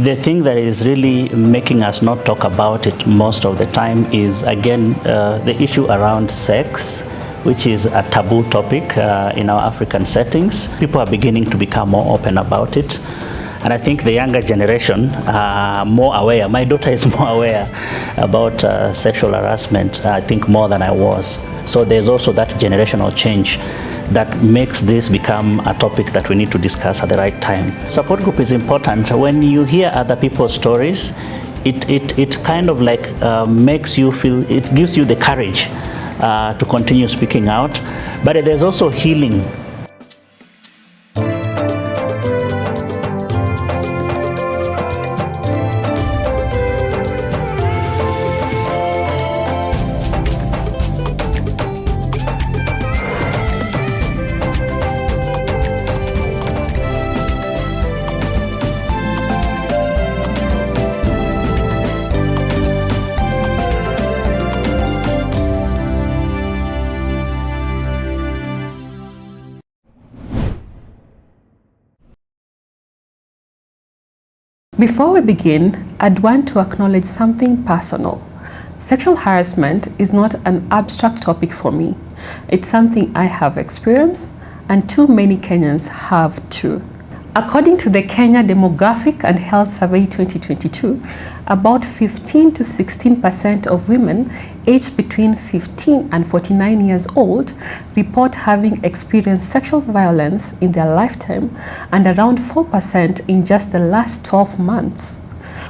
The thing that is really making us not talk about it most of the time is, again, the issue around sex, which is a taboo topic in our African settings. People are beginning to become more open about it. And I think the younger generation are more aware. My daughter is more aware about sexual harassment, I think, more than I was. So there's also that generational change that makes this become a topic that we need to discuss at the right time. Support group is important. When you hear other people's stories, it kind of like makes you feel, it gives you the courage to continue speaking out. But there's also healing. Before we begin, I'd want to acknowledge something personal. Sexual harassment is not an abstract topic for me. It's something I have experienced, and too many Kenyans have too. According to the Kenya Demographic and Health Survey 2022, about 15 to 16% of women aged between 15 and 49 years old report having experienced sexual violence in their lifetime, and around 4% in just the last 12 months.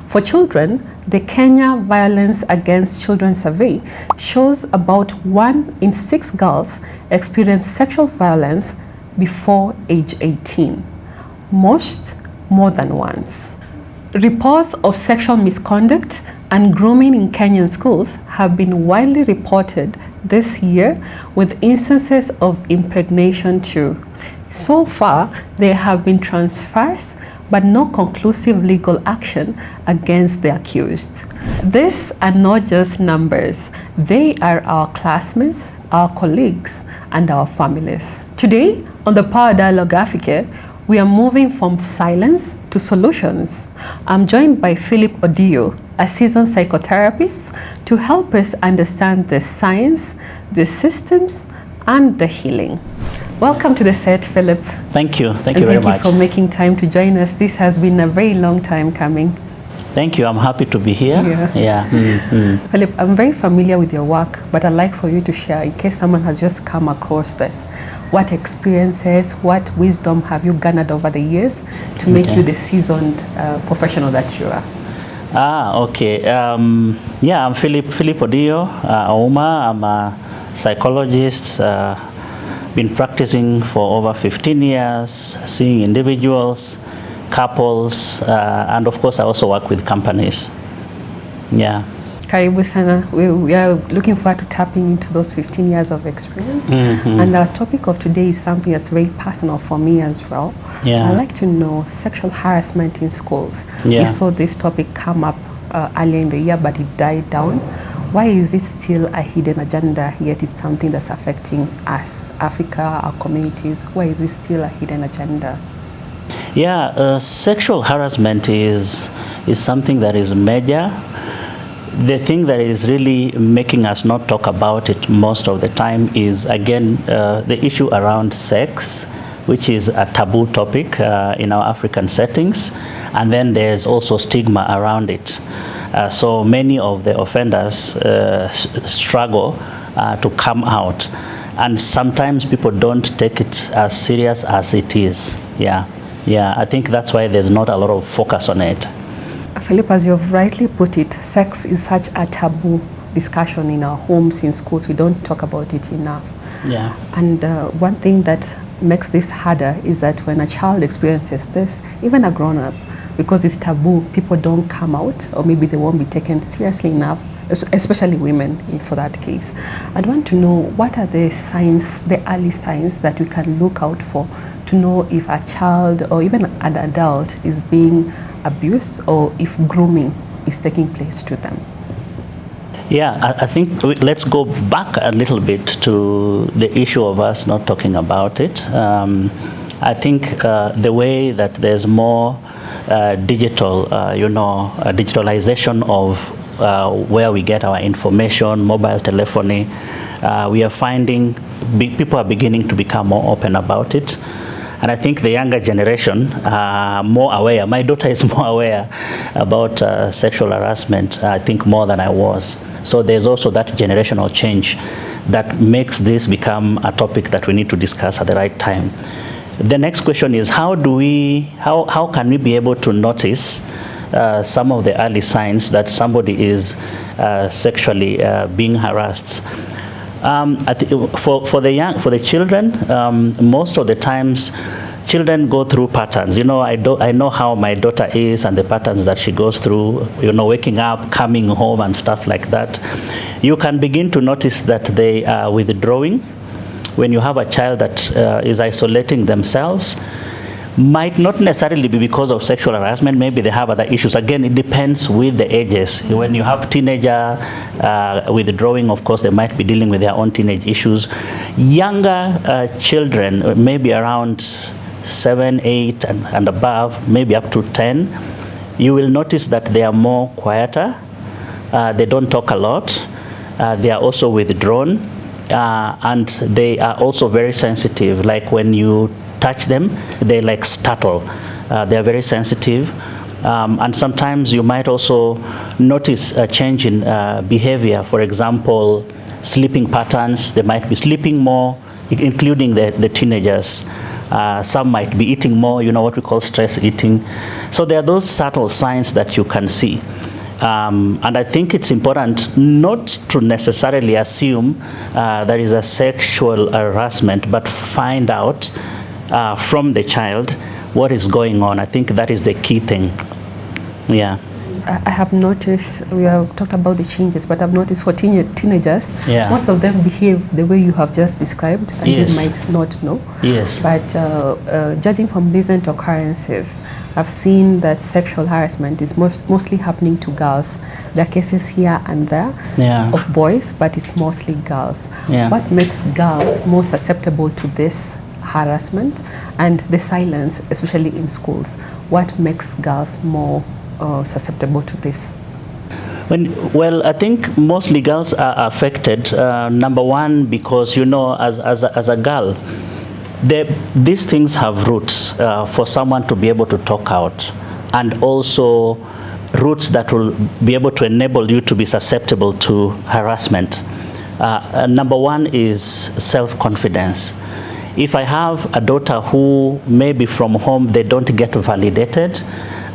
For children, the Kenya Violence Against Children survey shows about 1 in 6 girls experience sexual violence before age 18. Most more than once. Reports of sexual misconduct and grooming in Kenyan schools have been widely reported this year, with instances of impregnation too. So far, there have been transfers, but no conclusive legal action against the accused. These are not just numbers. They are our classmates, our colleagues, and our families. Today, on the Power Dialogue Africa, we are moving from silence to solutions. I'm joined by Philip Odiyo, a seasoned psychotherapist, to help us understand the science, the systems, and the healing. Welcome to the set, Philip. Thank you. Thank you very much. Thank you for making time to join us. This has been a very long time coming. Thank you. I'm happy to be here. Yeah. Philip, I'm very familiar with your work, but I'd like for you to share, in case someone has just come across this, what experiences, what wisdom have you garnered over the years to make you the seasoned professional that you are? Okay. Yeah, I'm Philip Odiyo, Auma. I'm a psychologist. Been practicing for over 15 years, seeing individuals, couples, and of course I also work with companies. Yeah. Karibu sana. We are looking forward to tapping into those 15 years of experience. And our topic of today is something that's very personal for me as well. Yeah. I'd like to know sexual harassment in schools. Yeah. We saw this topic come up earlier in the year, but it died down. Why is it still a hidden agenda, yet it's something that's affecting us, Africa, our communities? Why is it still a hidden agenda? Yeah, sexual harassment is something that is major. The thing that is really making us not talk about it most of the time is, again, the issue around sex, which is a taboo topic in our African settings. And then there's also stigma around it. So many of the offenders struggle to come out. And sometimes people don't take it as serious as it is. Yeah, I think that's why there's not a lot of focus on it. Philip, as you've rightly put it, sex is such a taboo discussion in our homes, in schools. We don't talk about it enough. Yeah. And one thing that makes this harder is that when a child experiences this, even a grown-up, because it's taboo, people don't come out, or maybe they won't be taken seriously enough, especially women for that case. I'd want to know, what are the signs, the early signs that we can look out for to know if a child or even an adult is being abused, or if grooming is taking place to them? Yeah, I think let's go back a little bit to the issue of us not talking about it. I think the way that there's more digitalization of where we get our information, mobile telephony. We are finding people are beginning to become more open about it. And I think the younger generation are more aware. My daughter is more aware about sexual harassment, I think, more than I was. So there's also that generational change that makes this become a topic that we need to discuss at the right time. The next question is, how can we be able to notice some of the early signs that somebody is sexually being harassed? I think for the children, most of the times, children go through patterns. I know how my daughter is and the patterns that she goes through. Waking up, coming home, and stuff like that. You can begin to notice that they are withdrawing. When you have a child that is isolating themselves, might not necessarily be because of sexual harassment. Maybe they have other issues. Again, it depends with the ages. When you have teenager withdrawing, of course, they might be dealing with their own teenage issues. Younger children, maybe around 7, 8, and above, maybe up to 10, you will notice that they are more quieter. They don't talk a lot. They are also withdrawn, and they are also very sensitive. Like when you touch them, they like startle. They are very sensitive, and sometimes you might also notice a change in behavior. For example, sleeping patterns. They might be sleeping more, including the teenagers. Some might be eating more, what we call stress eating. So there are those subtle signs that you can see. And I think it's important not to necessarily assume there is a sexual harassment, but find out from the child what is going on. I think that is the key thing. Yeah. I have noticed, we have talked about the changes, but I've noticed for teenagers, most of them behave the way you have just described, and you might not know. Yes. But judging from recent occurrences, I've seen that sexual harassment is mostly happening to girls. There are cases here and there of boys, but it's mostly girls. Yeah. What makes girls more susceptible to this harassment and the silence, especially in schools? What makes girls more susceptible to this? Well, I think mostly girls are affected. Number one, because as a girl, these things have roots for someone to be able to talk out, and also roots that will be able to enable you to be susceptible to harassment. Number one is self-confidence. If I have a daughter who maybe from home they don't get validated,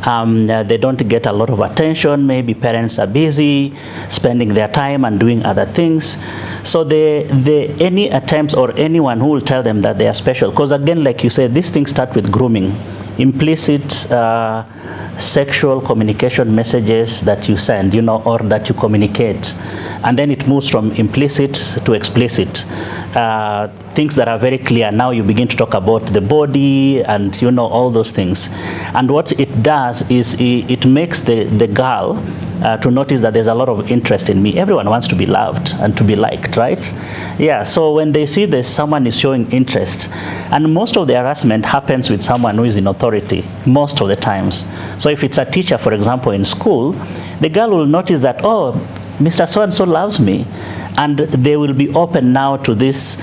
they don't get a lot of attention, maybe parents are busy spending their time and doing other things, so any attempts or anyone who will tell them that they are special, because again, like you said, these things start with grooming, implicit sexual communication messages that you send, or that you communicate, and then it moves from implicit to explicit. Things that are very clear. Now you begin to talk about the body and all those things. And what it does is it makes the girl to notice that there's a lot of interest in me. Everyone wants to be loved and to be liked, right? Yeah, so when they see that someone is showing interest, and most of the harassment happens with someone who is in authority, most of the times. So if it's a teacher, for example, in school, the girl will notice that, oh, Mr. So-and-so loves me, and they will be open now to this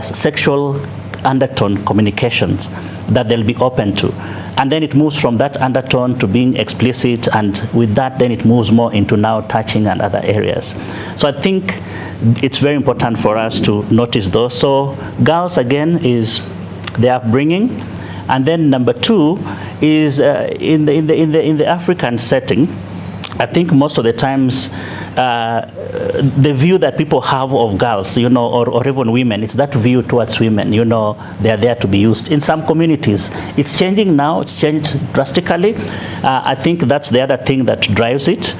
sexual undertone communications that they'll be open to. And then it moves from that undertone to being explicit, and with that then it moves more into now touching and other areas. So I think it's very important for us to notice those. So girls, again, is the upbringing. And then number two is in the African setting, I think most of the times the view that people have of girls, or even women, it's that view towards women, they are there to be used. In some communities, it's changing now, it's changed drastically. I think that's the other thing that drives it.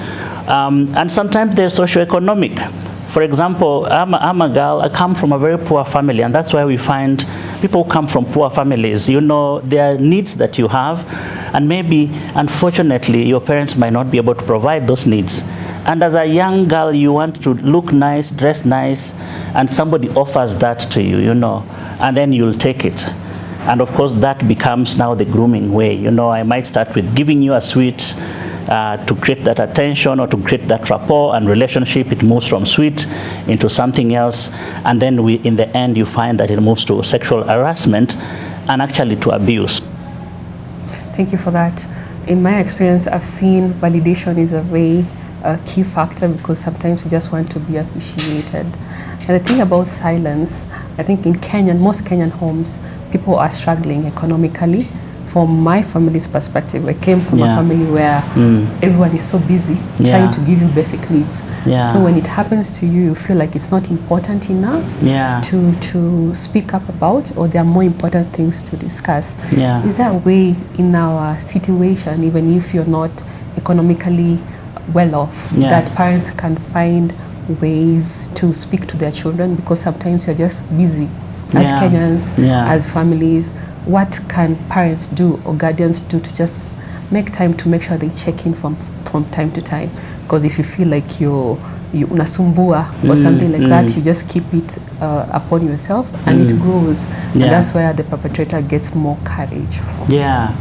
And sometimes there's socioeconomic. For example, I'm a girl, I come from a very poor family, and that's why we find people who come from poor families, there are needs that you have, and maybe, unfortunately, your parents might not be able to provide those needs. And as a young girl, you want to look nice, dress nice, and somebody offers that to you, and then you'll take it. And of course, that becomes now the grooming way. You know, I might start with giving you a sweet to create that attention or to create that rapport and relationship. It moves from sweet into something else. And then in the end, you find that it moves to sexual harassment and actually to abuse. Thank you for that. In my experience, I've seen validation is a very key factor, because sometimes we just want to be appreciated. And the thing about silence, I think in Kenya, most Kenyan homes, people are struggling economically. From my family's perspective, I came from a family where everyone is so busy trying to give you basic needs. So when it happens to you, you feel like it's not important enough to speak up about, or there are more important things to discuss. Is there a way in our situation, even if you're not economically well off, that parents can find ways to speak to their children? Because sometimes you're just busy as Kenyans, as families. What can parents do or guardians do to just make time to make sure they check in from time to time? Because if you feel like you unasumbua or something like that, you just keep it upon yourself, and it grows. And that's where the perpetrator gets more courage from.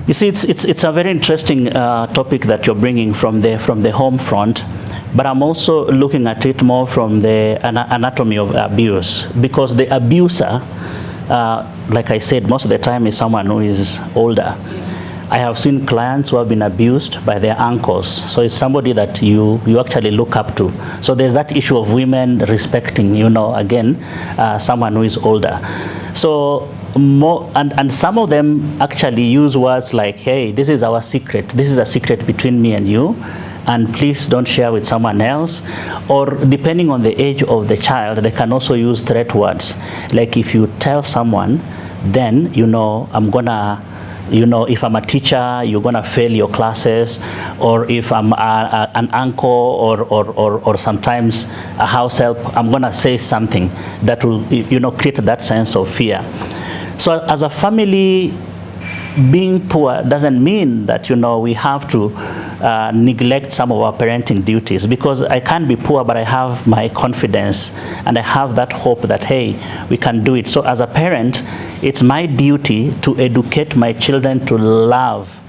You see, it's a very interesting topic that you're bringing from the home front. But I'm also looking at it more from the anatomy of abuse, because the abuser, like I said, most of the time is someone who is older. I have seen clients who have been abused by their uncles. So it's somebody that you actually look up to. So there's that issue of women respecting, you know, again, someone who is older. So and some of them actually use words like, hey, this is our secret. This is a secret between me and you, and please don't share with someone else. Or depending on the age of the child, they can also use threat words. Like, if you tell someone, then, you know, I'm gonna, you know, if I'm a teacher, you're gonna fail your classes. Or if I'm an uncle or sometimes a house help, I'm gonna say something that will, you know, create that sense of fear. So as a family, being poor doesn't mean that, you know, we have to neglect some of our parenting duties, because I can't be poor, but I have my confidence and I have that hope that, hey, we can do it. So as a parent, it's my duty to educate my children to love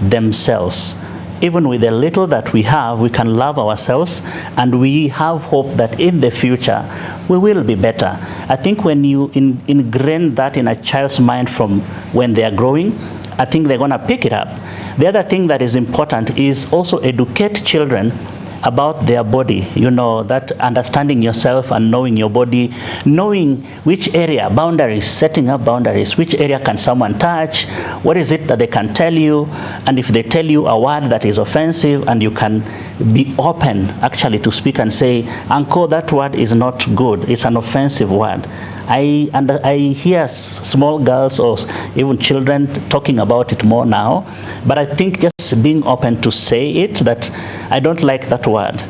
themselves. Even with the little that we have, we can love ourselves, and we have hope that in the future we will be better. I think when you ingrain that in a child's mind from when they are growing, I think they're going to pick it up. The other thing that is important is also educate children about their body, you know, that understanding yourself and knowing your body, knowing which area, boundaries, setting up boundaries, which area can someone touch, what is it that they can tell you, and if they tell you a word that is offensive, and you can be open actually to speak and say, Uncle, that word is not good, it's an offensive word. I hear small girls or even children talking about it more now, but I think just being open to say it, that I don't like that word,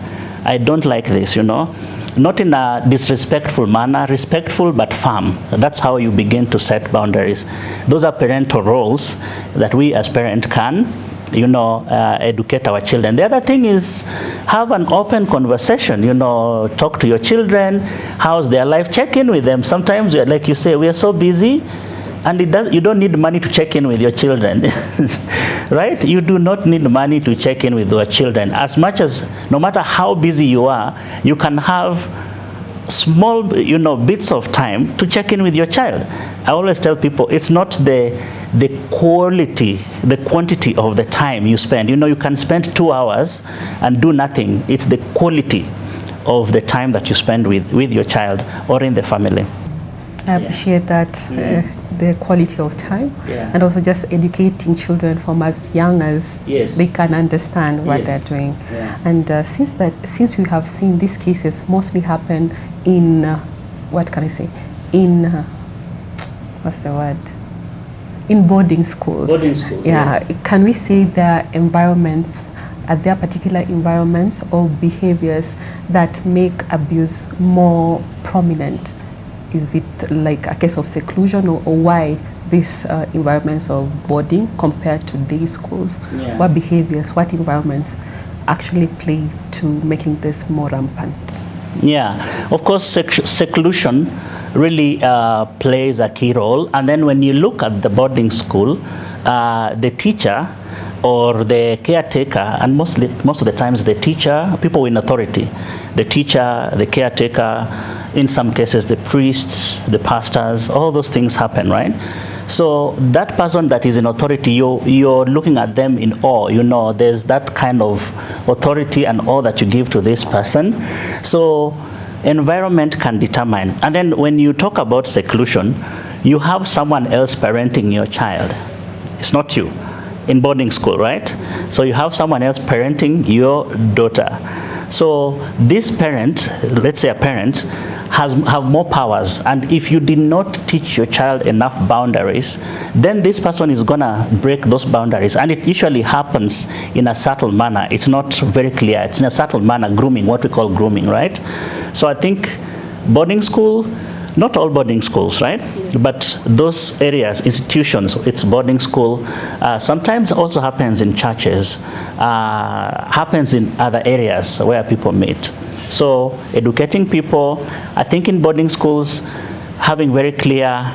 I don't like this, you know, not in a disrespectful manner, respectful but firm. That's how you begin to set boundaries. Those are parental roles that we as parents can, you know, educate our children. The other thing is have an open conversation, you know, talk to your children, how's their life, check in with them. Sometimes, like you say, we are so busy, and you don't need money to check in with your children, right? You do not need money to check in with your children. As much as, no matter how busy you are, you can have small, you know, bits of time to check in with your child. I always tell people, it's not the quality, the quantity of the time you spend. You know, you can spend 2 hours and do nothing. It's the quality of the time that you spend with your child or in the family. I appreciate that, the quality of time, and also just educating children from as young as they can understand what they're doing. And since we have seen these cases mostly happen in, what can I say, in, what's the word? In boarding schools. Boarding schools. Can we say there are environments, are there particular environments or behaviors that make abuse more prominent? Is it like a case of seclusion, or why these environments of boarding compared to day schools? What behaviors, what environments actually play to making this more rampant? Yeah, of course, seclusion really plays a key role. And then when you look at the boarding school, the teacher or the caretaker, and most of the times the teacher, people in authority, the teacher, the caretaker, in some cases the priests, the pastors, all those things happen, right? So that person that is in authority, you're looking at them in awe. You know, there's that kind of authority and awe that you give to this person. So environment can determine. And then when you talk about seclusion, you have someone else parenting your child. It's not you. In boarding school, right? So you have someone else parenting your daughter. So this parent, let's say a parent, have more powers, and if you did not teach your child enough boundaries, then this person is gonna break those boundaries, and it usually happens in a subtle manner. It's not very clear. It's in a subtle manner, grooming, what we call grooming, right? So I think boarding school, not all boarding schools, right? But those areas, institutions, it's boarding school, sometimes also happens in churches, happens in other areas where people meet. So educating people, I think in boarding schools, having very clear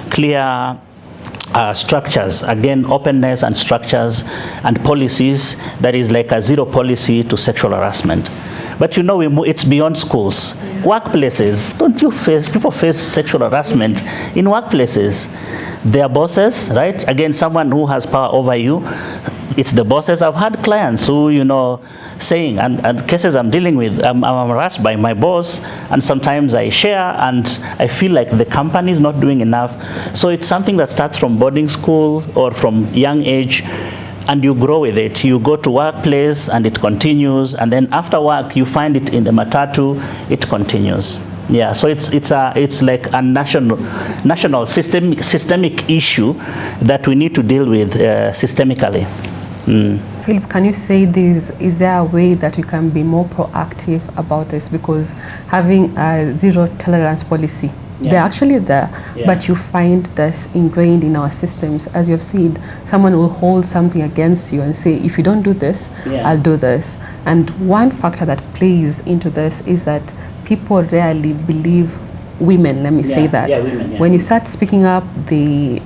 structures, again, openness and structures and policies, that is like a zero policy to sexual harassment. But you know, it's beyond schools. Workplaces, don't you people face sexual harassment in workplaces? Their bosses, right? Again, someone who has power over you. It's the bosses. I've had clients who, you know, saying, and cases I'm dealing with, I'm harassed by my boss, and sometimes I share, and I feel like the company is not doing enough. So it's something that starts from boarding school or from young age, and you grow with it. You go to workplace, and it continues, and then after work, you find it in the matatu, it continues. Yeah, so it's like a national systemic issue that we need to deal with systemically. Philip, can you say this? Is there a way that we can be more proactive about this? Because having a zero tolerance policy, they're actually there, but you find this ingrained in our systems. As you have said, someone will hold something against you and say, if you don't do this, I'll do this. And one factor that plays into this is that people rarely believe women, let me say that. Women, when you start speaking up, they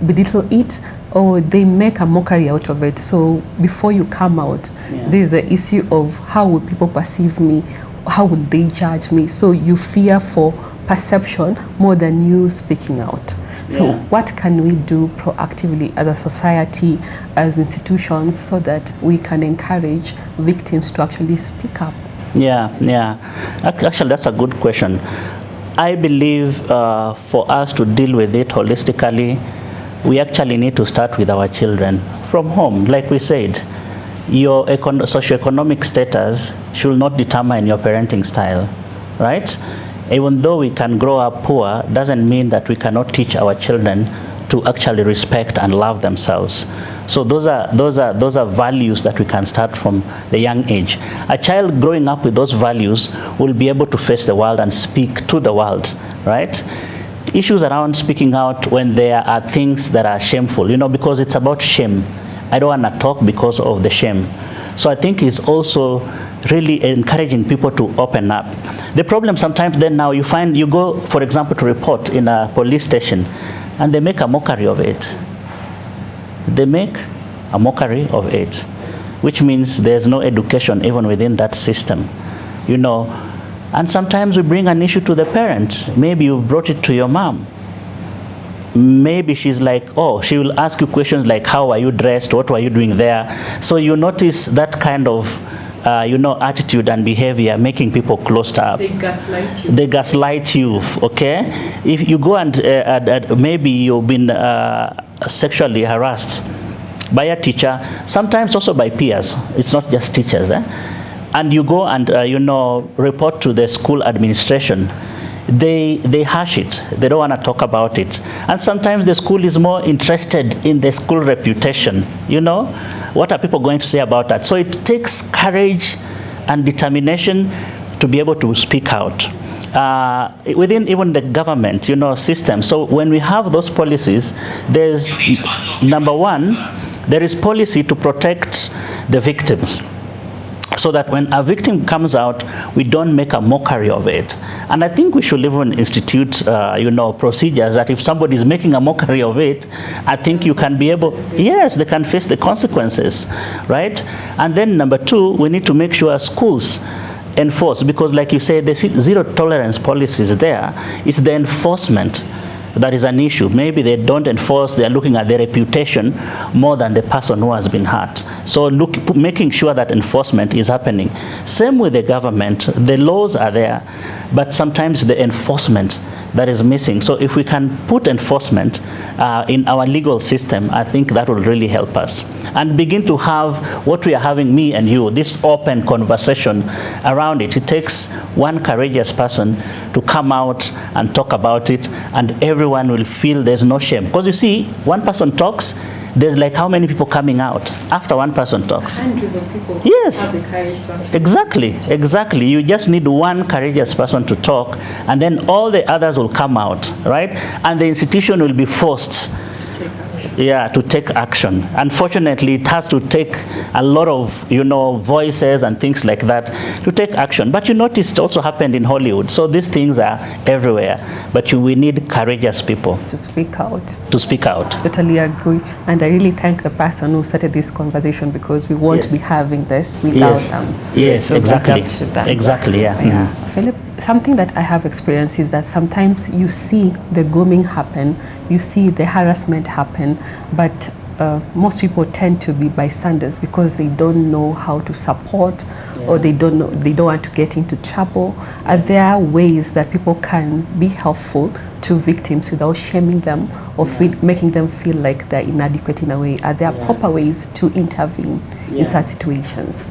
belittle it, or they make a mockery out of it. So before you come out, there's the issue of how will people perceive me, how will they judge me? So you fear for perception more than you speaking out. So what can we do proactively as a society, as institutions, so that we can encourage victims to actually speak up? Actually, that's a good question. I believe for us to deal with it holistically, we actually need to start with our children from home. Like we said, your socioeconomic status should not determine your parenting style, right? Even though we can grow up poor, doesn't mean that we cannot teach our children to actually respect and love themselves. So those are values that we can start from the young age. A child growing up with those values will be able to face the world and speak to the world, right? Issues around speaking out when there are things that are shameful, you know, because it's about shame. I don't want to talk because of the shame. So I think it's also really encouraging people to open up. The problem sometimes then now you find, you go, for example, to report in a police station, and they make a mockery of it. They make a mockery of it, which means there's no education even within that system, you know. And sometimes we bring an issue to the parent. Maybe you brought it to your mom. Maybe she's like, oh, she will ask you questions like, how are you dressed? What were you doing there? So you notice that kind of, you know, attitude and behavior making people closed up. They gaslight you. They gaslight you, okay? If you go and maybe you've been sexually harassed by a teacher, sometimes also by peers. It's not just teachers, and you go and you know, report to the school administration. They hush it. They don't want to talk about it. And sometimes the school is more interested in the school reputation. You know, what are people going to say about that? So it takes courage and determination to be able to speak out. Within even the government, you know, system. So when we have those policies, there's, number one, there is policy to protect the victims. so that when a victim comes out, we don't make a mockery of it. And I think we should even institute, procedures that if somebody is making a mockery of it, I think you can be able, yes, they can face the consequences, right? And then number two, we need to make sure schools enforce, because like you say, the zero tolerance policy is there. It's the enforcement that is an issue. Maybe they don't enforce, they're looking at their reputation more than the person who has been hurt. So making sure that enforcement is happening. Same with the government, the laws are there, but sometimes the enforcement that is missing. So if we can put enforcement in our legal system, I think that will really help us. And begin to have what we are having, me and you, this open conversation around it. It takes one courageous person to come out and talk about it, and everyone will feel there's no shame. Because you see, one person talks, there's like how many people coming out after one person talks? Hundreds of people. Yes. Have the courage to actually. Exactly. You just need one courageous person to talk, and then all the others will come out, right? And the institution will be forced to take action. Unfortunately, it has to take a lot of, voices and things like that to take action. But you notice it also happened in Hollywood. So these things are everywhere. But we need courageous people. To speak out. To speak out. Totally agree. And I really thank the person who started this conversation, because we won't be having this without them. Yes, so exactly. Exactly, yeah. Mm-hmm. Philip, something that I have experienced is that sometimes you see the grooming happen, you see the harassment happen, but most people tend to be bystanders because they don't know how to support, or they don't want to get into trouble. Are there ways that people can be helpful to victims without shaming them or making them feel like they're inadequate in a way? Are there proper ways to intervene in such situations?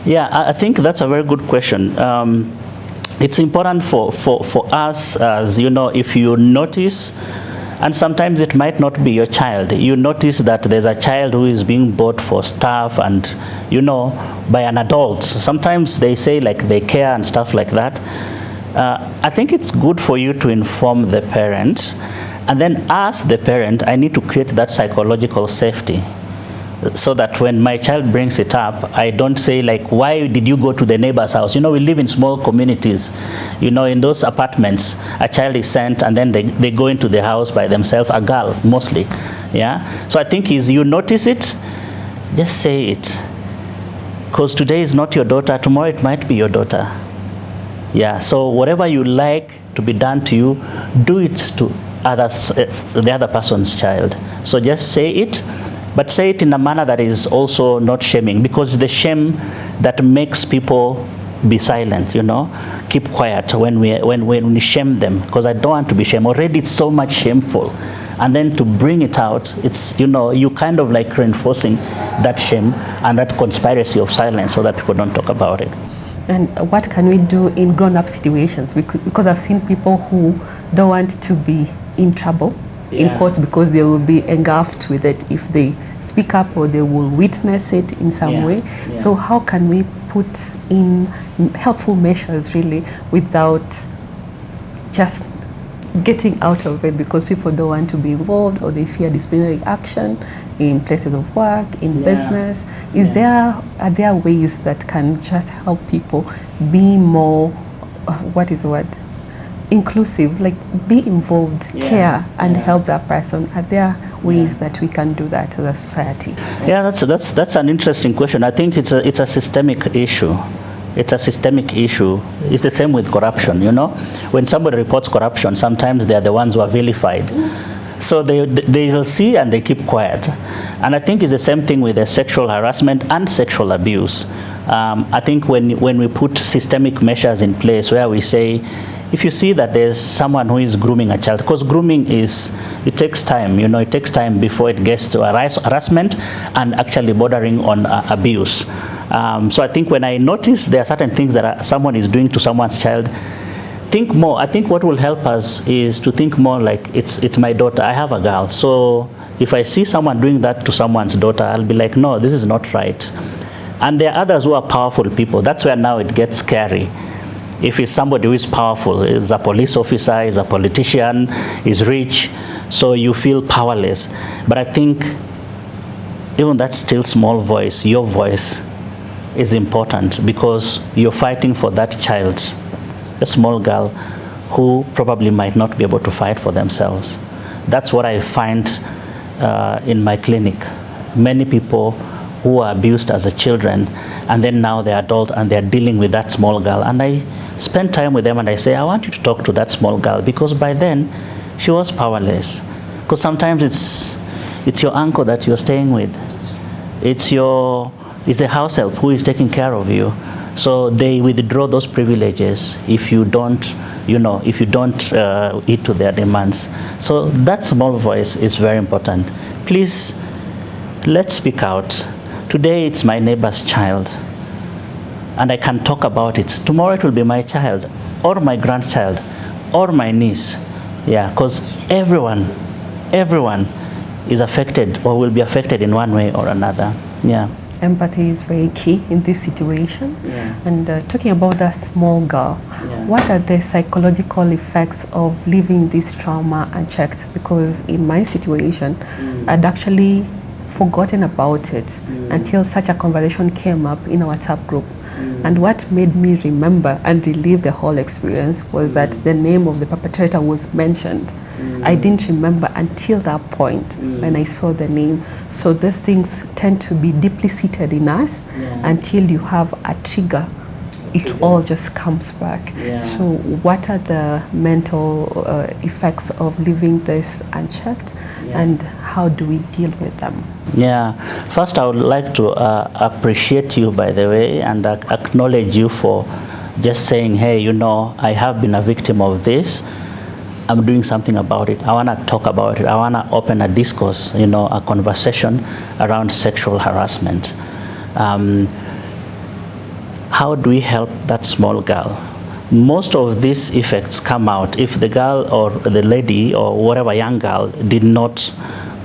Yeah, I think that's a very good question. It's important for us, as if you notice, and sometimes it might not be your child, you notice that there's a child who is being bought for stuff and, by an adult. Sometimes they say like they care and stuff like that. I think it's good for you to inform the parent, and then ask the parent, I need to create that psychological safety, so that when my child brings it up, I don't say like, why did you go to the neighbor's house? We live in small communities. In those apartments, a child is sent and then they go into the house by themselves, a girl mostly. Yeah. So I think you notice it, just say it. Because today is not your daughter, tomorrow it might be your daughter. Yeah. So whatever you like to be done to you, do it to others, the other person's child. So just say it. But say it in a manner that is also not shaming, because the shame that makes people be silent, keep quiet when we shame them, because I don't want to be shamed. Already it's so much shameful. And then to bring it out, it's, you kind of like reinforcing that shame and that conspiracy of silence so that people don't talk about it. And what can we do in grown-up situations? Because I've seen people who don't want to be in trouble, in courts, because they will be engulfed with it if they speak up, or they will witness it in some way. So how can we put in helpful measures really without just getting out of it because people don't want to be involved, or they fear disciplinary action in places of work, in business? Are there ways that can just help people be more, inclusive, like be involved, care, and help that person? Are there ways that we can do that as a society? Yeah, that's an interesting question. I think it's a systemic issue. It's a systemic issue. It's the same with corruption, When somebody reports corruption, sometimes they're the ones who are vilified. So they'll see and they keep quiet. And I think it's the same thing with the sexual harassment and sexual abuse. I think when we put systemic measures in place where we say, if you see that there's someone who is grooming a child, because grooming it takes time, it takes time before it gets to harassment and actually bordering on abuse. So I think when I notice there are certain things that someone is doing to someone's child, think more. I think what will help us is to think more like, it's my daughter, I have a girl. So if I see someone doing that to someone's daughter, I'll be like, no, this is not right. And there are others who are powerful people. That's where now it gets scary. If it's somebody who is powerful, is a police officer, is a politician, is rich, so you feel powerless. But I think even that still small voice, your voice, is important because you're fighting for that child, a small girl who probably might not be able to fight for themselves. That's what I find in my clinic. Many people who are abused as a children, and then now they're adult and they're dealing with that small girl. And I spend time with them and I say, I want you to talk to that small girl because by then she was powerless. Because sometimes it's your uncle that you're staying with. It's the house help who is taking care of you. So they withdraw those privileges if you don't, if you don't eat to their demands. So that small voice is very important. Please, let's speak out. Today it's my neighbor's child, and I can talk about it. Tomorrow it will be my child, or my grandchild, or my niece. Yeah, because everyone is affected or will be affected in one way or another. Yeah. Empathy is very key in this situation. Yeah. And talking about that small girl, what are the psychological effects of leaving this trauma unchecked? Because in my situation, I'd actually forgotten about it until such a conversation came up in our WhatsApp group. And what made me remember and relive the whole experience was that the name of the perpetrator was mentioned. I didn't remember until that point when I saw the name. So these things tend to be deeply seated in us until you have a trigger. It all just comes back. So what are the mental effects of leaving this unchecked, and how do we deal with them? Yeah, first I would like to appreciate you, by the way, and acknowledge you for just saying, hey, I have been a victim of this. I'm doing something about it. I want to talk about it. I want to open a discourse, a conversation around sexual harassment. How do we help that small girl? Most of these effects come out if the girl or the lady or whatever young girl did not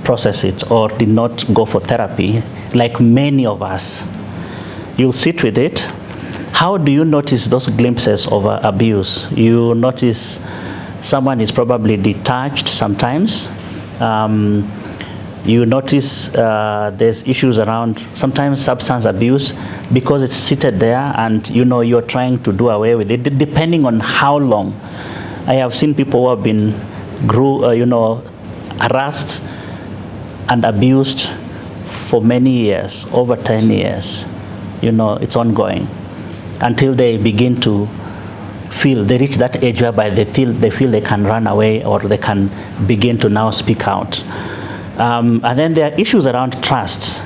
process it or did not go for therapy, like many of us. You'll sit with it. How do you notice those glimpses of abuse? You notice someone is probably detached sometimes. You notice there's issues around sometimes substance abuse because it's seated there and you're trying to do away with it, depending on how long. I have seen people who have been harassed and abused for many years, over 10 years. It's ongoing until they begin to they reach that age whereby they feel they can run away or they can begin to now speak out. And then there are issues around trust,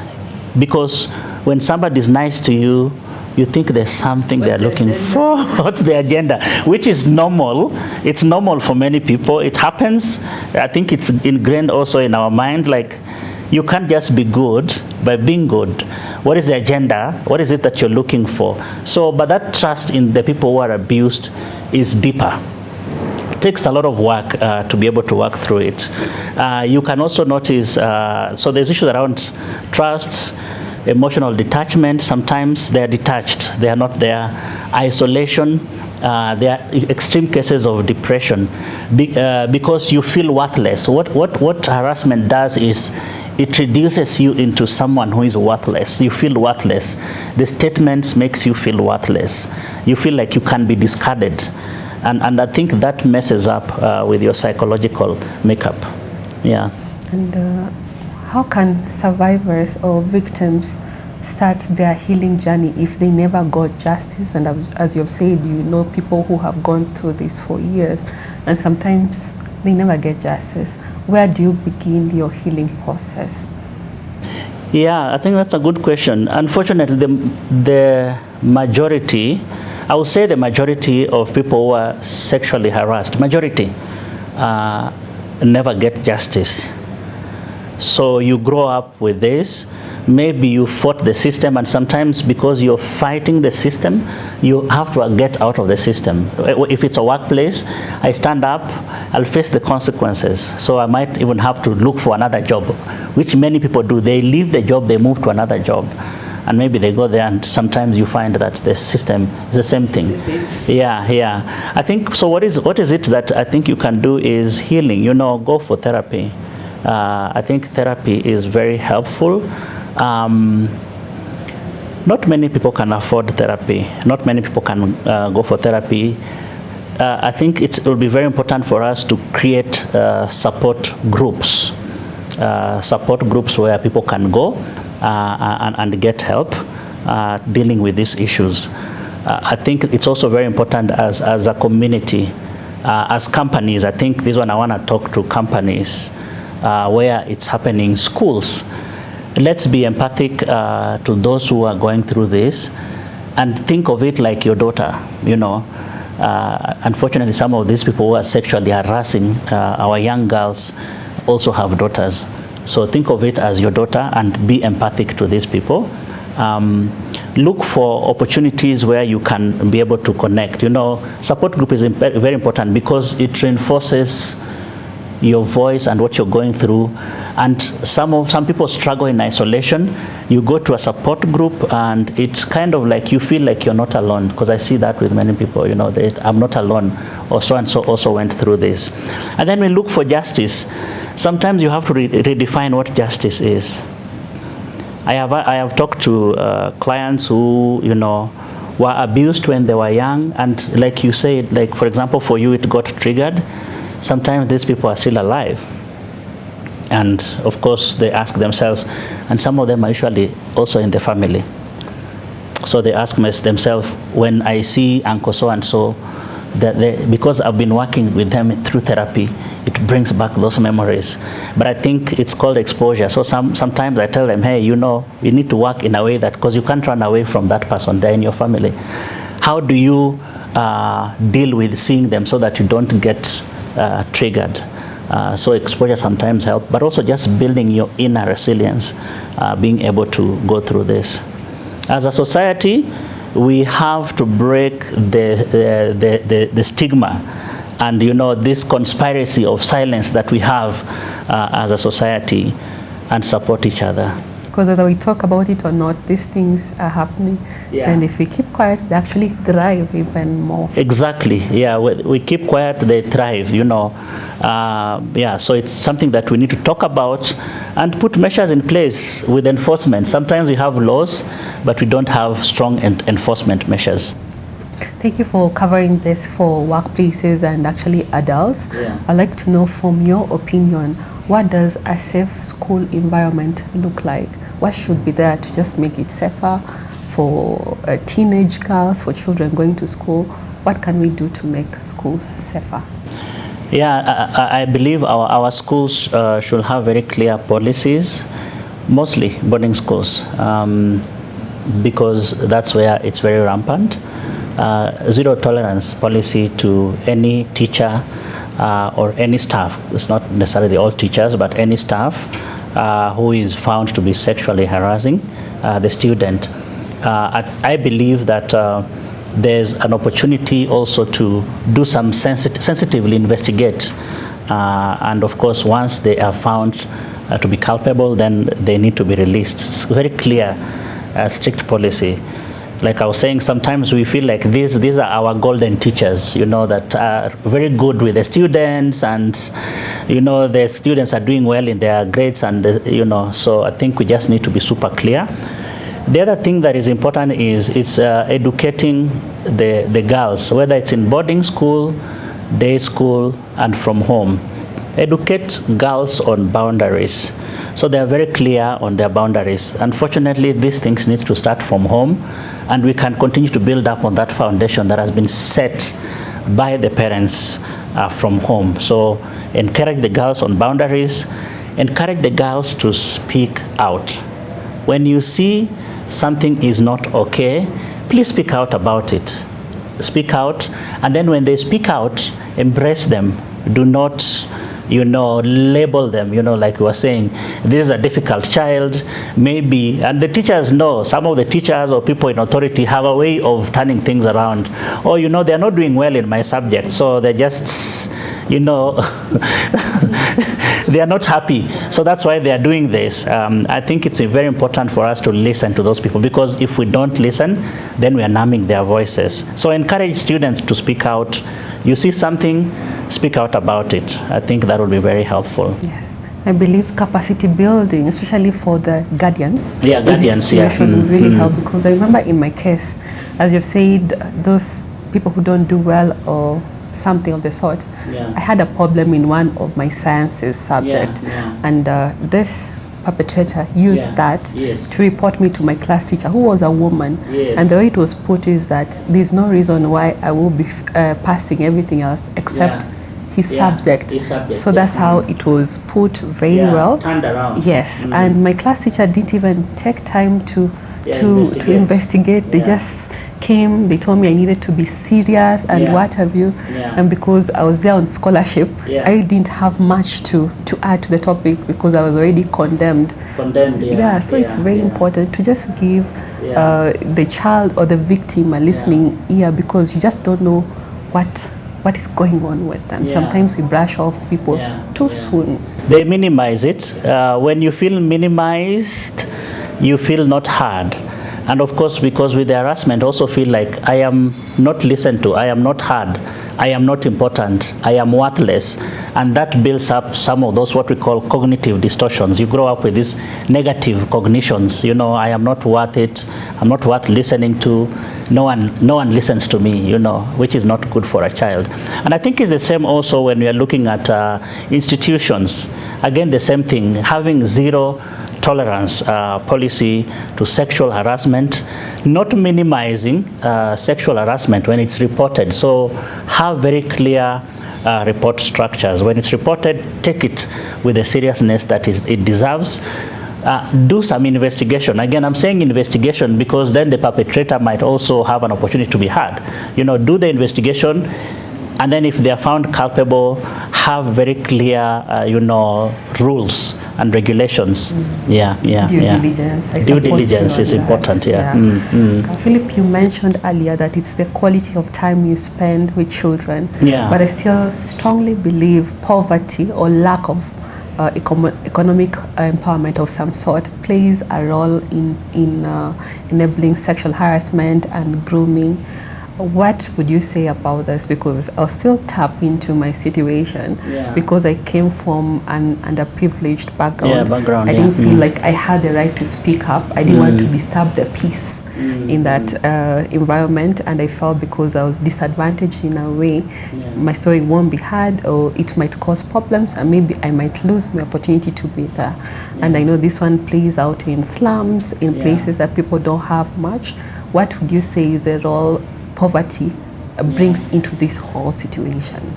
because when somebody is nice to you, you think there's something they're looking for. What's the agenda? Which is normal. It's normal for many people. It happens. I think it's ingrained also in our mind, like you can't just be good by being good. What is the agenda? What is it that you're looking for? So, but that trust in the people who are abused is deeper. It takes a lot of work to be able to work through it. You can also notice, so there's issues around trusts, emotional detachment. Sometimes they're detached, they are not there. Isolation, there are extreme cases of depression because you feel worthless. What harassment does is it reduces you into someone who is worthless. You feel worthless. The statements makes you feel worthless. You feel like you can be discarded. And I think that messes up with your psychological makeup. Yeah. And how can survivors or victims start their healing journey if they never got justice? And as you've said, people who have gone through this for years, and sometimes they never get justice. Where do you begin your healing process? Yeah, I think that's a good question. Unfortunately, the majority, I would say the majority of people who are sexually harassed, majority, never get justice. So you grow up with this. Maybe you fought the system, and sometimes because you're fighting the system, you have to get out of the system. If it's a workplace, I stand up, I'll face the consequences. So I might even have to look for another job, which many people do. They leave the job, they move to another job. And maybe they go there, and sometimes you find that the system is the same thing. Yeah. I think, so what is it that I think you can do is healing, go for therapy. I think therapy is very helpful. Not many people can afford therapy. Not many people can go for therapy. I think it will be very important for us to create support groups where people can go and get help dealing with these issues. I think it's also very important as a community, as companies. I think this one I want to talk to companies where it's happening, schools. Let's be empathic to those who are going through this and think of it like your daughter, you know. Unfortunately, some of these people who are sexually harassing our young girls also have daughters. So think of it as your daughter and be empathic to these people. Look for opportunities where you can be able to connect. You know, support group is very important because it reinforces your voice and what you're going through. And some people struggle in isolation. You go to a support group and it's kind of like you feel like you're not alone, because I see that with many people, you know, I'm not alone, or so and so also went through this. And then we look for justice. Sometimes you have to redefine what justice is. I have talked to clients who, you know, were abused when they were young, and like you said, like for example, for you it got triggered. Sometimes these people are still alive. And of course they ask themselves, and some of them are usually also in the family. So they ask themselves, when I see uncle so-and-so, because I've been working with them through therapy, it brings back those memories. But I think it's called exposure. So sometimes I tell them, hey, you know, you need to work in a way that, because you can't run away from that person there in your family. How do you deal with seeing them so that you don't get triggered? So exposure sometimes helps, but also just building your inner resilience, being able to go through this. As a society, we have to break the stigma and, you know, this conspiracy of silence that we have as a society, and support each other. Because whether we talk about it or not, these things are happening. Yeah. And if we keep quiet, they actually thrive even more. Exactly. Yeah, we keep quiet, they thrive, you know. Yeah, so it's something that we need to talk about and put measures in place with enforcement. Sometimes we have laws, but we don't have strong enforcement measures. Thank you for covering this for workplaces and actually adults. Yeah. I'd like to know, from your opinion, what does a safe school environment look like? What should be there to just make it safer for teenage girls, for children going to school? What can we do to make schools safer? Yeah, I believe our schools should have very clear policies, mostly boarding schools, because that's where it's very rampant. Zero tolerance policy to any teacher or any staff. It's not necessarily all teachers, but any staff who is found to be sexually harassing the student. I believe that there's an opportunity also to do some sensitively investigate, and of course once they are found to be culpable, then they need to be released. It's very clear, strict policy. Like I was saying, sometimes we feel like these are our golden teachers, you know, that are very good with the students, and, you know, the students are doing well in their grades, and, you know, so I think we just need to be super clear. The other thing that is important is educating the girls, whether it's in boarding school, day school, and from home. Educate girls on boundaries, so they are very clear on their boundaries. Unfortunately, these things need to start from home, and we can continue to build up on that foundation that has been set by the parents from home. So encourage the girls on boundaries, encourage the girls to speak out. When you see something is not okay, please speak out about it. Speak out, and then when they speak out, embrace them. Do not, you know, label them, you know, like we were saying, this is a difficult child, maybe, and the teachers know, some of the teachers or people in authority have a way of turning things around. Or, you know, they're not doing well in my subject, so they just, you know, they are not happy. So that's why they are doing this. I think it's very important for us to listen to those people, because if we don't listen, then we are numbing their voices. So encourage students to speak out. You see something, speak out about it. I think that will be very helpful. Yes. I believe capacity building, especially for the guardians. Yeah, guardians, yeah. Would really help, because I remember in my case, as you've said, those people who don't do well or something of the sort, I had a problem in one of my sciences subject, and this perpetrator used that to report me to my class teacher, who was a woman, and the way it was put is that there's no reason why I will be passing everything else except his subject. So that's how it was put very well. Turned around. Yes, and my class teacher didn't even take time to investigate. They just came, they told me I needed to be serious and what have you, and because I was there on scholarship, I didn't have much to add to the topic because I was already condemned. So it's very important to just give the child or the victim a listening ear, because you just don't know what is going on with them. Sometimes we brush off people too soon. They minimize it. When you feel minimized, you feel not heard. And of course, because with the harassment, also feel like I am not listened to, I am not heard, I am not important, I am worthless. And that builds up some of those what we call cognitive distortions. You grow up with these negative cognitions, you know, I am not worth it, I'm not worth listening to, no one listens to me, you know, which is not good for a child. And I think it's the same also when we are looking at institutions. Again, the same thing, having zero tolerance policy to sexual harassment, not minimizing sexual harassment when it's reported. So have very clear report structures. When it's reported, take it with the seriousness that it deserves. Do some investigation. Again, I'm saying investigation because then the perpetrator might also have an opportunity to be heard. You know, do the investigation, and then if they are found culpable, have very clear, you know, rules and regulations. Due diligence. Due diligence is important. Philip, you mentioned earlier that it's the quality of time you spend with children. But I still strongly believe poverty or lack of economic empowerment of some sort plays a role in enabling sexual harassment and grooming. What would you say about this? Because I'll still tap into my situation because I came from an underprivileged background. I didn't feel like I had the right to speak up. I didn't want to disturb the peace in that environment, and I felt because I was disadvantaged in a way, my story won't be heard, or it might cause problems, and maybe I might lose my opportunity to be there. And I know this one plays out in slums, in places that people don't have much. What would you say is the role poverty brings into this whole situation?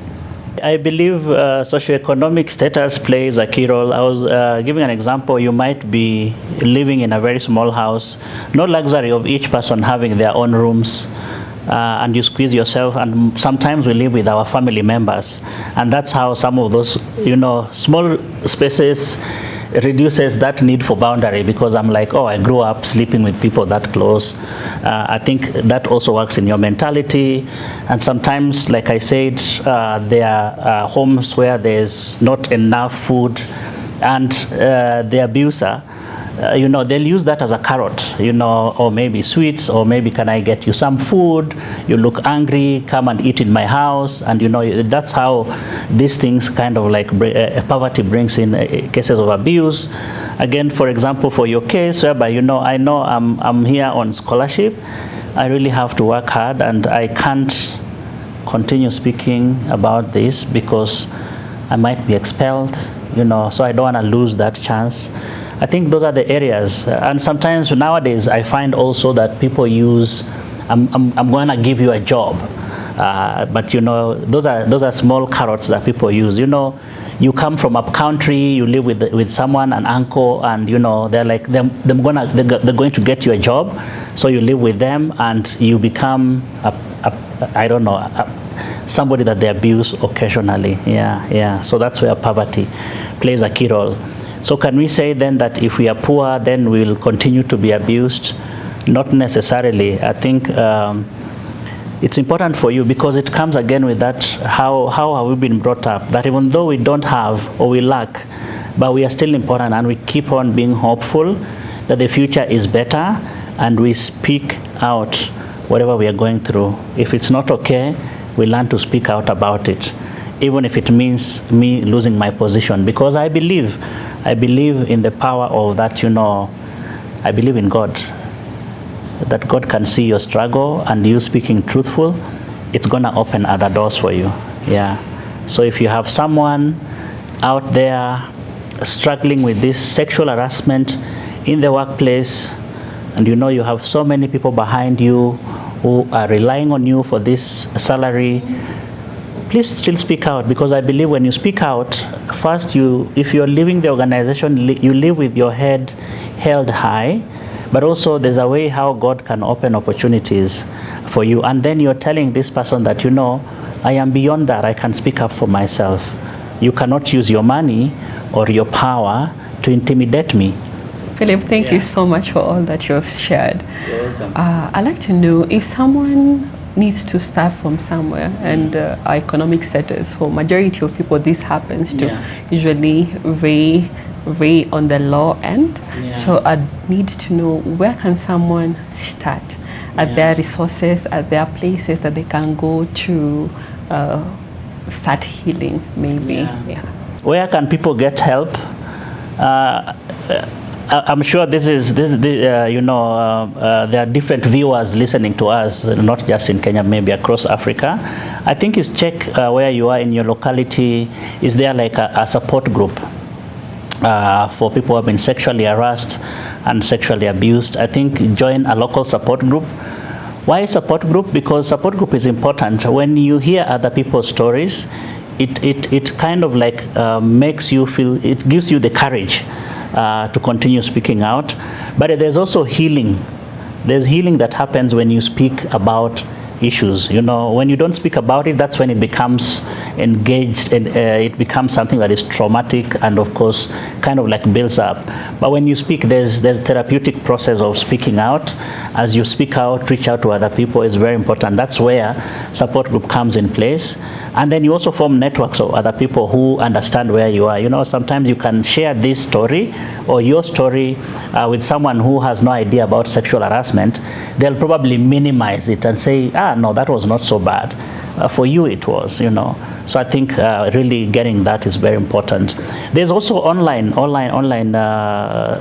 I believe socioeconomic status plays a key role. I was giving an example. You might be living in a very small house, no luxury of each person having their own rooms, and you squeeze yourself, and sometimes we live with our family members, and that's how some of those, you know, small spaces reduces that need for boundary, because I'm like, oh, I grew up sleeping with people that close. I think that also works in your mentality. And sometimes, like I said, there are homes where there's not enough food, and the abuser, you know, they'll use that as a carrot, you know, or maybe sweets, or maybe can I get you some food? You look angry, come and eat in my house. And, you know, that's how these things kind of like poverty brings in cases of abuse. Again, for example, for your case, whereby, you know I'm here on scholarship, I really have to work hard, and I can't continue speaking about this because I might be expelled, you know, so I don't want to lose that chance. I think those are the areas. And sometimes nowadays I find also that people use, I'm going to give you a job. But, you know, those are small carrots that people use. You know, you come from up country, you live with someone, an uncle, and, you know, they're like, they're going to get you a job. So you live with them, and you become I don't know, somebody that they abuse occasionally. So that's where poverty plays a key role. So can we say then that if we are poor, then we'll continue to be abused? Not necessarily. I think it's important for you, because it comes again with that, how have we been brought up, that even though we don't have or we lack, but we are still important, and we keep on being hopeful that the future is better, and we speak out whatever we are going through. If it's not okay, we learn to speak out about it. even if it means me losing my position, because I believe in the power of that, you know, I believe in God, that God can see your struggle, and you speaking truthful, it's gonna open other doors for you. Yeah. So if you have someone out there struggling with this sexual harassment in the workplace, and you know you have so many people behind you who are relying on you for this salary, please still speak out, because I believe when you speak out, first, if you're leaving the organization, you live with your head held high, but also there's a way how God can open opportunities for you. And then you're telling this person that, you know, I am beyond that, I can speak up for myself. You cannot use your money or your power to intimidate me. Philip, thank you so much for all that you've shared. You're welcome. I'd like to know if someone needs to start from somewhere, and our economic status, for majority of people this happens to, usually very on the low end. So I need to know, where can someone start? Are there resources, are there places that they can go to start healing, maybe? Where can people get help? I'm sure you know, there are different viewers listening to us, not just in Kenya, maybe across Africa. I think is check where you are in your locality. Is there like a support group for people who have been sexually harassed and sexually abused? I think join a local support group. Why support group? Because support group is important. When you hear other people's stories, it kind of like makes you feel, it gives you the courage to continue speaking out. But there's also healing. There's healing that happens when you speak about issues. You know, when you don't speak about it, that's when it becomes engaged, and it becomes something that is traumatic, and of course kind of like builds up. But when you speak, there's therapeutic process of speaking out. As you speak out, reach out to other people is very important. That's where support group comes in place. And then you also form networks of other people who understand where you are. You know, sometimes you can share this story or your story with someone who has no idea about sexual harassment. They'll probably minimize it and say, no, that was not so bad. For you it was, you know. So I think really getting that is very important. There's also online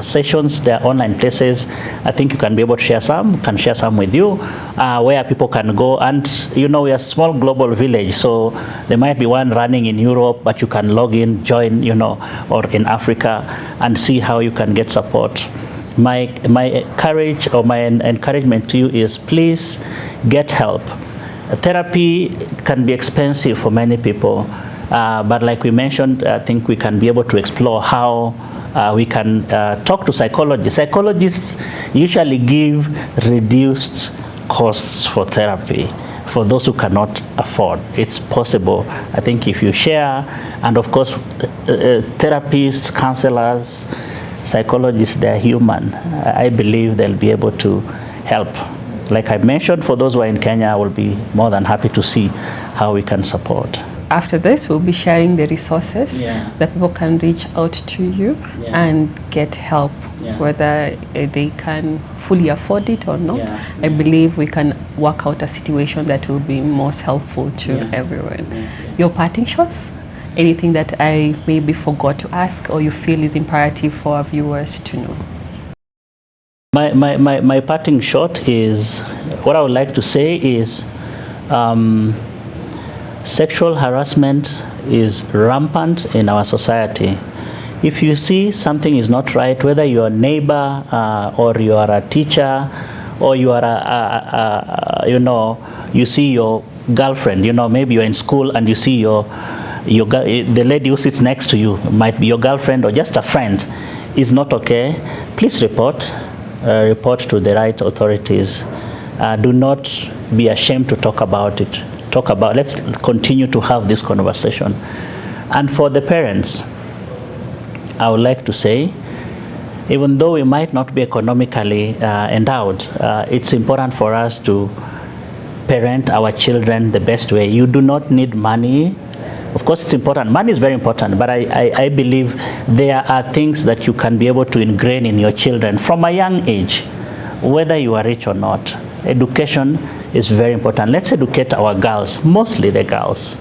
sessions. There are online places. I think you can be able to share some, can share some with you, where people can go. And you know, we are a small global village, so there might be one running in Europe, but you can log in, join, you know, or in Africa, and see how you can get support. My courage or my encouragement to you is, please get help. Therapy can be expensive for many people, but like we mentioned, I think we can be able to explore how we can talk to psychologists. Psychologists usually give reduced costs for therapy for those who cannot afford. It's possible, I think, if you share, and of course therapists, counselors, psychologists, they're human. I believe they'll be able to help. Like I mentioned, for those who are in Kenya, I will be more than happy to see how we can support. After this, we'll be sharing the resources that people can reach out to you and get help, whether they can fully afford it or not. I believe we can work out a situation that will be most helpful to everyone. Your parting shots? Anything that I maybe forgot to ask or you feel is imperative for our viewers to know? My parting shot is, what I would like to say is, sexual harassment is rampant in our society. If you see something is not right, whether you're a neighbor or you are a teacher, or you are you know, you see your girlfriend, you know, maybe you're in school and you see the lady who sits next to you, might be your girlfriend or just a friend, is not okay, please report to the right authorities. Do not be ashamed to talk about it. Let's continue to have this conversation. And for the parents, I would like to say, even though we might not be economically endowed, it's important for us to parent our children the best way. You do not need money. Of course, it's important. Money is very important, but I believe there are things that you can be able to ingrain in your children from a young age, whether you are rich or not. Education is very important. Let's educate our girls, mostly the girls.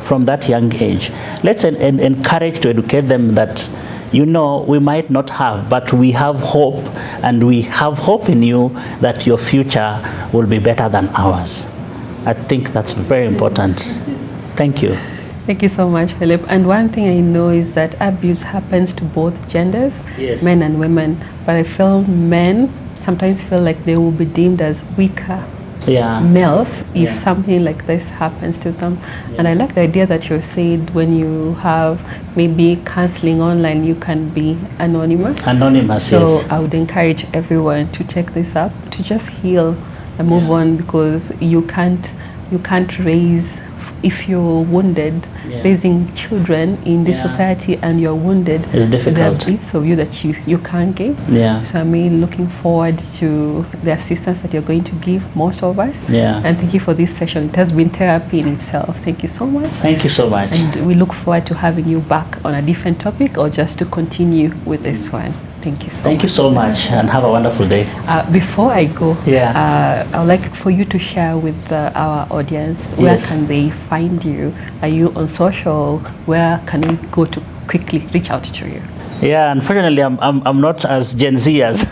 from that young age. Let's encourage to educate them that, we might not have, but we have hope, and we have hope in you that your future will be better than ours. I think that's very important. Thank you. Thank you so much, Philip. And one thing I know is that abuse happens to both genders, yes, men and women. But I feel men sometimes feel like they will be deemed as weaker males if something like this happens to them. And I like the idea that you said when you have maybe counseling online, you can be anonymous. Anonymous, so yes. I would encourage everyone to take this up, to just heal and move on, because you can't raise, if you're wounded, raising children in this society and you're wounded, it's difficult. There are bits of you that you can't give. So looking forward to the assistance that you're going to give most of us. And thank you for this session. It has been therapy in itself. Thank you so much. Thank you so much. And we look forward to having you back on a different topic, or just to continue with this one. Thank you so much. Thank you so much, and have a wonderful day. Before I go, I would like for you to share with our audience, where can they find you? Are you on social? Where can we go to quickly reach out to you? Yeah, unfortunately, I'm not as Gen Z as,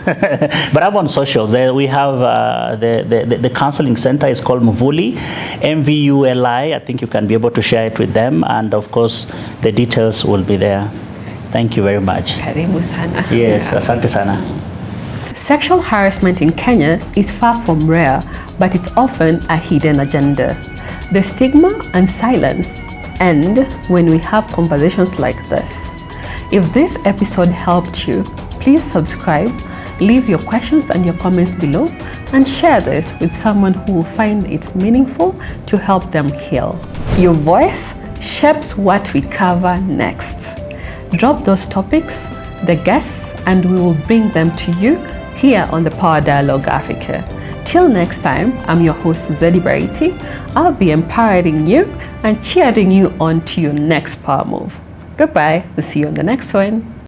but I'm on socials. We have the counseling center is called Mvuli, MVULI. I think you can be able to share it with them, and of course, the details will be there. Thank you very much. Karibu sana. Yes, asante sana. Sexual harassment in Kenya is far from rare, but it's often a hidden agenda. The stigma and silence end when we have conversations like this. If this episode helped you, please subscribe, leave your questions and your comments below, and share this with someone who will find it meaningful to help them heal. Your voice shapes what we cover next. Drop those topics, the guests, and we will bring them to you here on the Power Dialogue Africa. Till next time, I'm your host, Zeddy Bariti. I'll be empowering you and cheering you on to your next power move. Goodbye. We'll see you on the next one.